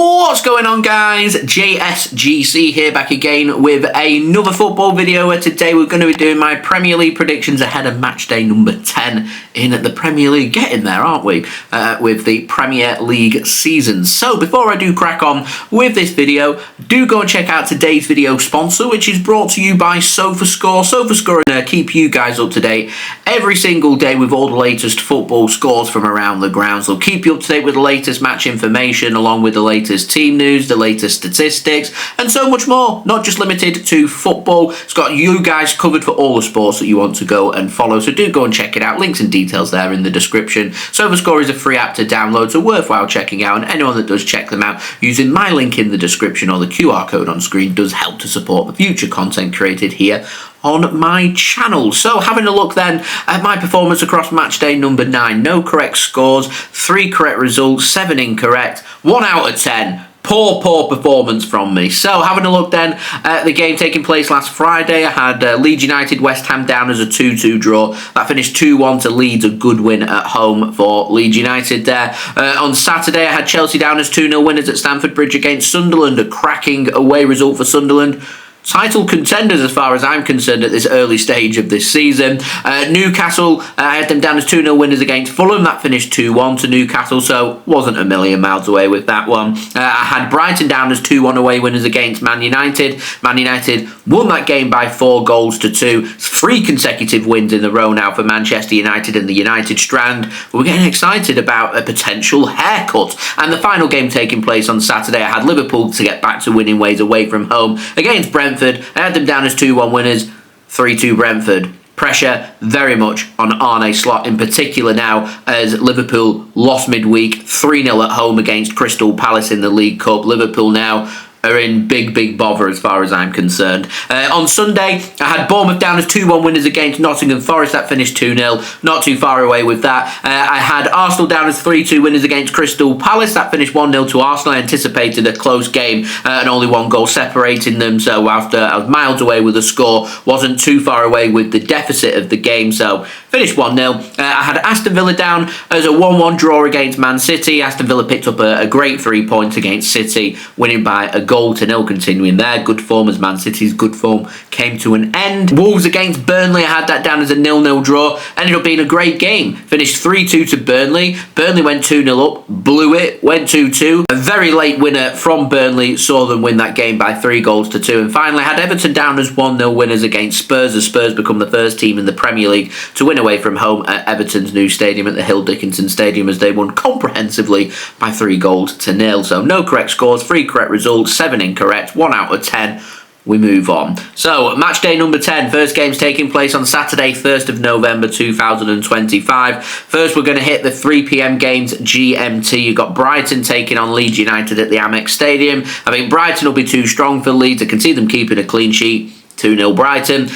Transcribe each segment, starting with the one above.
What's going on, guys? JSGC here, back again with another football video where today we're going to be doing my Premier League predictions ahead of match day number 10 in the Premier League. Getting there, aren't we? With the Premier League season. So before I do crack on with this video, do go and check out today's video sponsor, which is brought to you by SofaScore. SofaScore keep you guys up to date every single day with all the latest football scores from around the grounds. They'll keep you up to date with the latest match information, along with the latest team news, the latest statistics, and so much more. Not just limited to football. It's got you guys covered for all the sports that you want to go and follow, so do go and check it out. Links and details there in the description. SofaScore is a free app to download, so worthwhile checking out, and anyone that does check them out using my link in the description or the QR code on screen does help to support the future content created here on my channel. So having a look then at my performance across match day number 9. No correct scores, 3 correct results, 7 incorrect, 1 out of 10. Poor performance from me. So having a look then at the game taking place last Friday, I had Leeds United West Ham down as a 2-2 draw. That finished 2-1 to Leeds, a good win at home for Leeds United there. On Saturday, I had Chelsea down as 2-0 winners at Stamford Bridge against Sunderland, a cracking away result for Sunderland. Title contenders as far as I'm concerned at this early stage of this season. Newcastle, I had them down as 2-0 winners against Fulham. That finished 2-1 to Newcastle, so wasn't a million miles away with that one. I had Brighton down as 2-1 away winners against Man United. Man United won that game by 4 goals to 2. 3 consecutive wins in a row now for Manchester United and the United Strand. We're getting excited about a potential haircut. And the final game taking place on Saturday, I had Liverpool to get back to winning ways away from home against Brentford. I had them down as 2-1 winners, 3-2 Brentford. Pressure very much on Arne Slot in particular now, as Liverpool lost midweek 3-0 at home against Crystal Palace in the League Cup. Liverpool now are in big bother as far as I'm concerned. On Sunday, I had Bournemouth down as 2-1 winners against Nottingham Forest. That finished 2-0. Not too far away with that. I had Arsenal down as 3-2 winners against Crystal Palace. That finished 1-0 to Arsenal. I anticipated a close game and only 1 goal separating them. So after I was miles away with the score, wasn't too far away with the deficit of the game. So finished 1-0. I had Aston Villa down as a 1-1 draw against Man City. Aston Villa picked up a great 3 points against City, winning by a goal to 0, continuing their good form as Man City's good form came to an end. Wolves against Burnley, I had that down as a 0-0 draw. Ended up being a great game. Finished 3-2 to Burnley. Burnley went 2-0 up, blew it, went 2-2. A very late winner from Burnley saw them win that game by 3 goals to 2. And finally, I had Everton down as 1-0 winners against Spurs, as Spurs become the first team in the Premier League to win away from home at Everton's new stadium at the Hill Dickinson Stadium, as they won comprehensively by 3 goals to 0. So no correct scores, 3 correct results, 7 incorrect, 1 out of 10. We move on. So, match day number 10. First game's taking place on Saturday, 1st of November 2025. First, we're going to hit the 3 p.m. games GMT. You've got Brighton taking on Leeds United at the Amex Stadium. I think Brighton will be too strong for Leeds. I can see them keeping a clean sheet. 2-0 Brighton.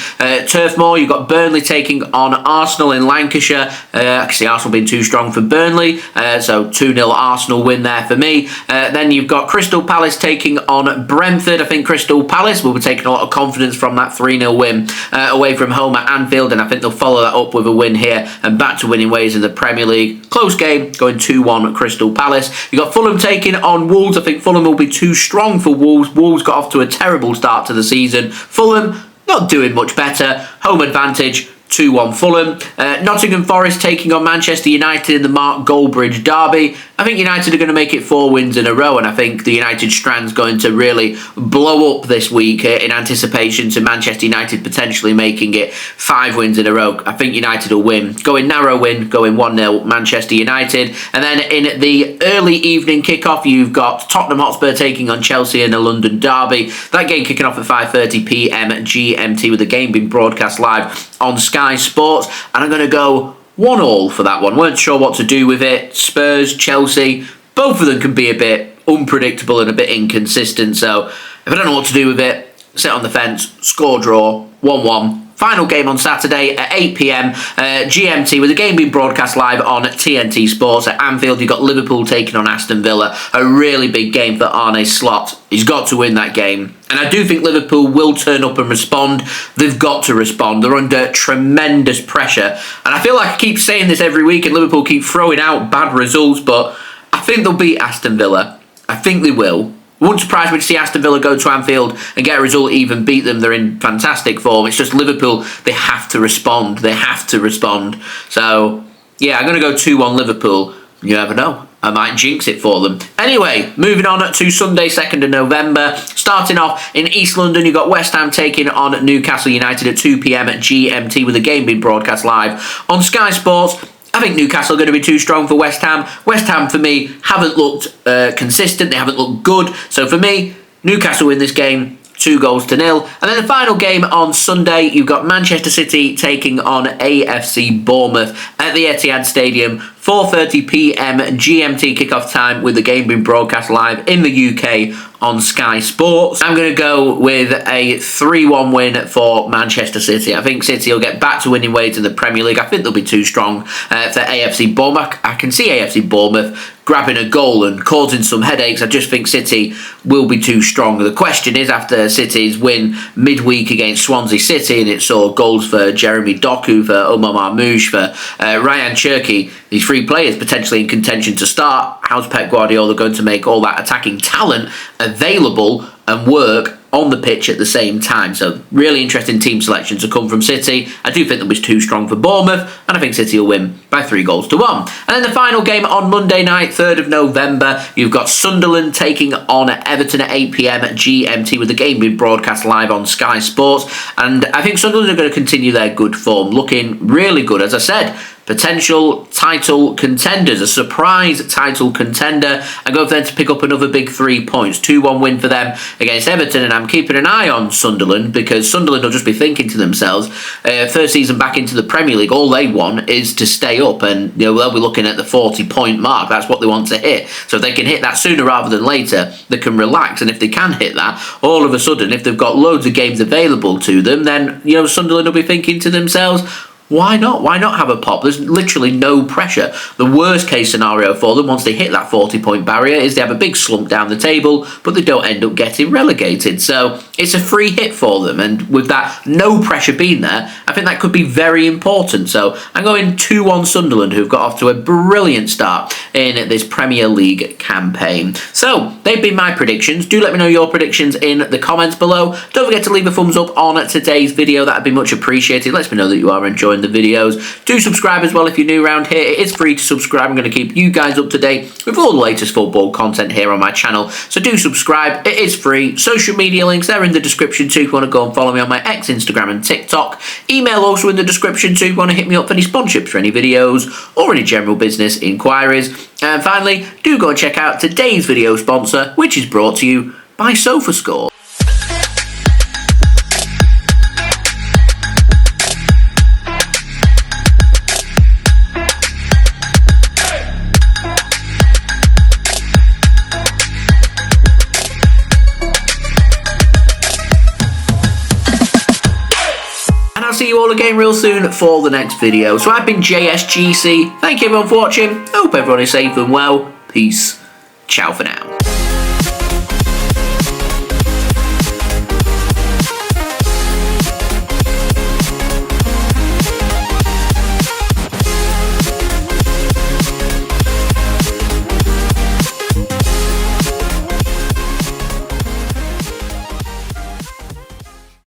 Turf Moor, you've got Burnley taking on Arsenal in Lancashire. I can see Arsenal being too strong for Burnley, so 2-0 Arsenal win there for me. Then you've got Crystal Palace taking on Brentford. I think Crystal Palace will be taking a lot of confidence from that 3-0 win away from home at Anfield, and I think they'll follow that up with a win here and back to winning ways in the Premier League. Close game, going 2-1 at Crystal Palace. You've got Fulham taking on Wolves. I think Fulham will be too strong for Wolves. Wolves got off to a terrible start to the season. Fulham not doing much better. Home advantage, 2-1 Fulham. Nottingham Forest taking on Manchester United in the Mark Goldbridge derby. I think United are going to make it 4 wins in a row, and I think the United Strand's going to really blow up this week in anticipation to Manchester United potentially making it 5 wins in a row. I think United will win. Going narrow win, going 1-0 Manchester United. And then in the early evening kickoff, you've got Tottenham Hotspur taking on Chelsea in a London derby. That game kicking off at 5:30 p.m. GMT, with the game being broadcast live on Sky Sports. And I'm going to go 1-1 for that one. Weren't sure what to do with it. Spurs, Chelsea, both of them can be a bit unpredictable and a bit inconsistent. So if I don't know what to do with it, sit on the fence, score draw, 1-1. Final game on Saturday at 8 p.m. GMT, with the game being broadcast live on TNT Sports at Anfield. You've got Liverpool taking on Aston Villa. A really big game for Arne Slot. He's got to win that game. And I do think Liverpool will turn up and respond. They've got to respond. They're under tremendous pressure. And I feel like I keep saying this every week and Liverpool keep throwing out bad results, but I think they'll beat Aston Villa. I think they will. Wouldn't surprise me to see Aston Villa go to Anfield and get a result, even beat them. They're in fantastic form. It's just Liverpool, they have to respond. They have to respond. So, yeah, I'm going to go 2-1 Liverpool. You never know. I might jinx it for them. Anyway, moving on to Sunday, 2nd of November. Starting off in East London, you've got West Ham taking on Newcastle United at 2 p.m. at GMT, with the game being broadcast live on Sky Sports. I think Newcastle are going to be too strong for West Ham. West Ham, for me, haven't looked consistent. They haven't looked good. So for me, Newcastle win this game 2-0. And then the final game on Sunday, you've got Manchester City taking on AFC Bournemouth at the Etihad Stadium. 4:30 p.m. GMT kickoff time, with the game being broadcast live in the UK on Sky Sports. I'm going to go with a 3-1 win for Manchester City. I think City will get back to winning ways in the Premier League. I think they'll be too strong for AFC Bournemouth. I can see AFC Bournemouth grabbing a goal and causing some headaches. I just think City will be too strong. The question is, after City's win midweek against Swansea City, and it saw goals for Jeremy Doku, for Omar Marmoush, for Ryan Cherki, these three players potentially in contention to start, how's Pep Guardiola going to make all that attacking talent available and work on the pitch at the same time? So really interesting team selection to come from City. I do think that was too strong for Bournemouth, and I think City will win by 3-1. And then the final game on Monday night, 3rd of November, you've got Sunderland taking on Everton at 8 p.m. at GMT, with the game being broadcast live on Sky Sports. And I think Sunderland are going to continue their good form, looking really good. As I said, potential title contenders, a surprise title contender. I go for them to pick up another big 3 points. 2-1 win for them against Everton, and I'm keeping an eye on Sunderland, because Sunderland will just be thinking to themselves, first season back into the Premier League, all they want is to stay up, and they'll be looking at the 40-point mark. That's what they want to hit. So if they can hit that sooner rather than later, they can relax. And if they can hit that, all of a sudden, if they've got loads of games available to them, then Sunderland will be thinking to themselves, why not? Why not have a pop? There's literally no pressure. The worst case scenario for them, once they hit that 40-point barrier, is they have a big slump down the table, but they don't end up getting relegated. So it's a free hit for them. And with that no pressure being there, I think that could be very important. So I'm going 2-1 Sunderland, who've got off to a brilliant start in this Premier League campaign. So they've been my predictions. Do let me know your predictions in the comments below. Don't forget to leave a thumbs up on today's video. That'd be much appreciated. Let me know that you are enjoying the videos. Do subscribe as well if you're new around here. It is free to subscribe. I'm going to keep you guys up to date with all the latest football content here on my channel. So do subscribe. It is free. Social media links, they're in the description too if you want to go and follow me on my X, Instagram and TikTok. Email also in the description too if you want to hit me up for any sponsorships for any videos or any general business inquiries. And finally, do go and check out today's video sponsor, which is brought to you by SofaScore. See you all again real soon for the next video. So I've been JSGC. Thank you everyone for watching. Hope everyone is safe and well. Peace. Ciao for now.